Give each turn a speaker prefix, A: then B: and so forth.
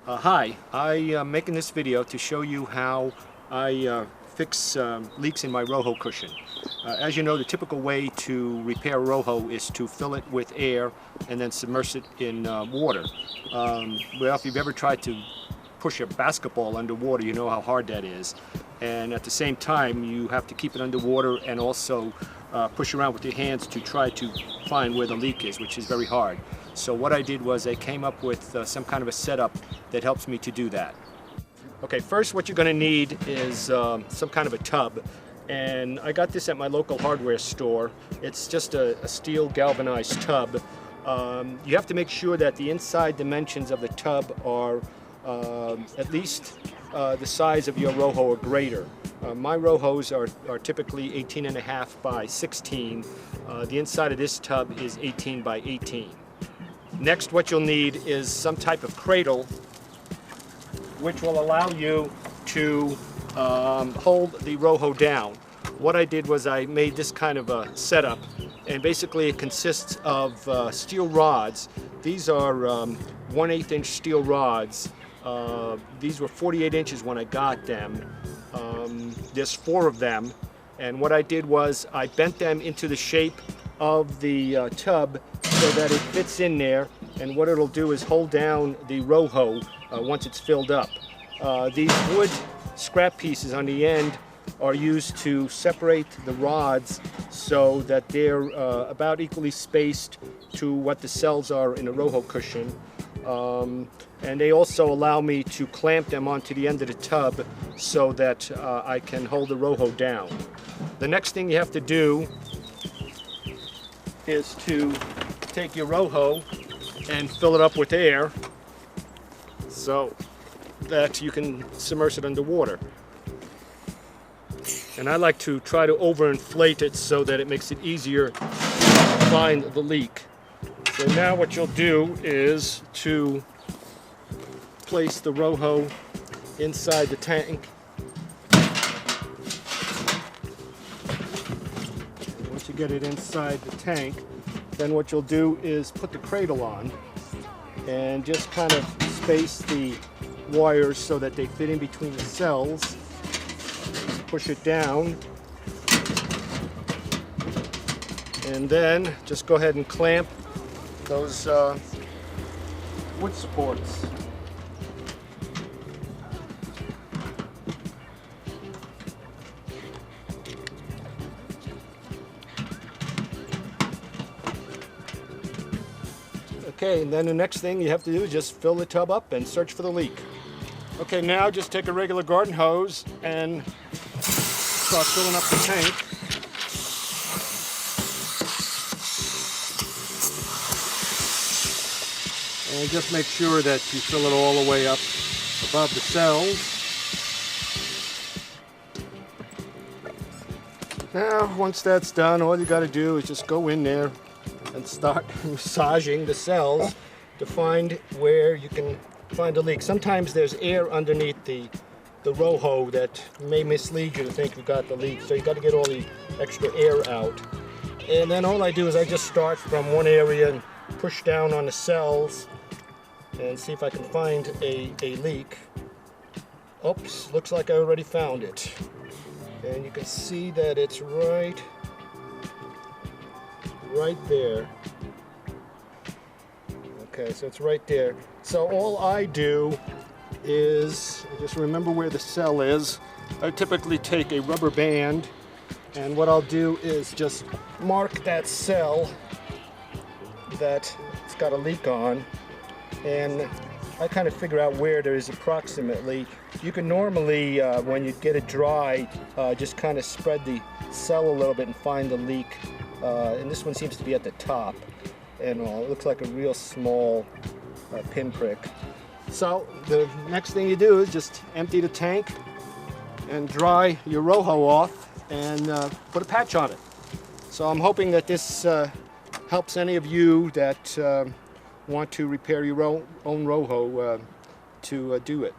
A: Hi, I'm making this video to show you how I fix leaks in my Roho cushion. As you know, the typical way to repair Roho is to fill it with air and then submerge it in water. Well, if you've ever tried to push a basketball underwater, you know how hard that is. And at the same time, you have to keep it underwater and also push around with your hands to try to find where the leak is, which is very hard. So what I did was I came up with some kind of a setup that helps me to do that. Okay, first what you're going to need is some kind of a tub, and I got this at my local hardware store. It's just a steel galvanized tub. You have to make sure that the inside dimensions of the tub are at least the size of your Roho or greater. My Rohos are typically 18.5 by 16. The inside of this tub is 18 by 18. Next, what you'll need is some type of cradle which will allow you to hold the Roho down. What I did was I made this kind of a setup, and basically it consists of steel rods. These are 1/8 inch steel rods. These were 48 inches when I got them. There's 4 of them, and what I did was I bent them into the shape of the tub so that it fits in there, and what it'll do is hold down the Roho once it's filled up. These wood scrap pieces on the end are used to separate the rods so that they're about equally spaced to what the cells are in a Roho cushion. And they also allow me to clamp them onto the end of the tub so that I can hold the Roho down. The next thing you have to do is to take your Roho and fill it up with air so that you can submerge it underwater. And I like to try to overinflate it so that it makes it easier to find the leak. So now what you'll do is to place the Roho inside the tank. Once you get it inside the tank, then what you'll do is put the cradle on and just kind of space the wires so that they fit in between the cells. Push it down, and then just go ahead and clamp those wood supports. Okay, and then the next thing you have to do is just fill the tub up and search for the leak. Okay, now just take a regular garden hose and start filling up the tank. And just make sure that you fill it all the way up above the cells. Now, once that's done, all you got to do is just go in there and start massaging the cells to find where you can find a leak. Sometimes there's air underneath the Roho that may mislead you to think you got the leak, so you got to get all the extra air out. And then all I do is I just start from one area and push down on the cells and see if I can find a leak. Oops, looks like I already found it. And you can see that it's right there. Okay, so it's right there. So all I do is, just remember where the cell is. I typically take a rubber band, and what I'll do is just mark that cell that it's got a leak on, and I kind of figure out where there is approximately. You can normally, when you get it dry, just kind of spread the cell a little bit and find the leak. And this one seems to be at the top, and it looks like a real small pinprick. So the next thing you do is just empty the tank and dry your Roho off and put a patch on it. So I'm hoping that this helps any of you that want to repair your own Roho to do it.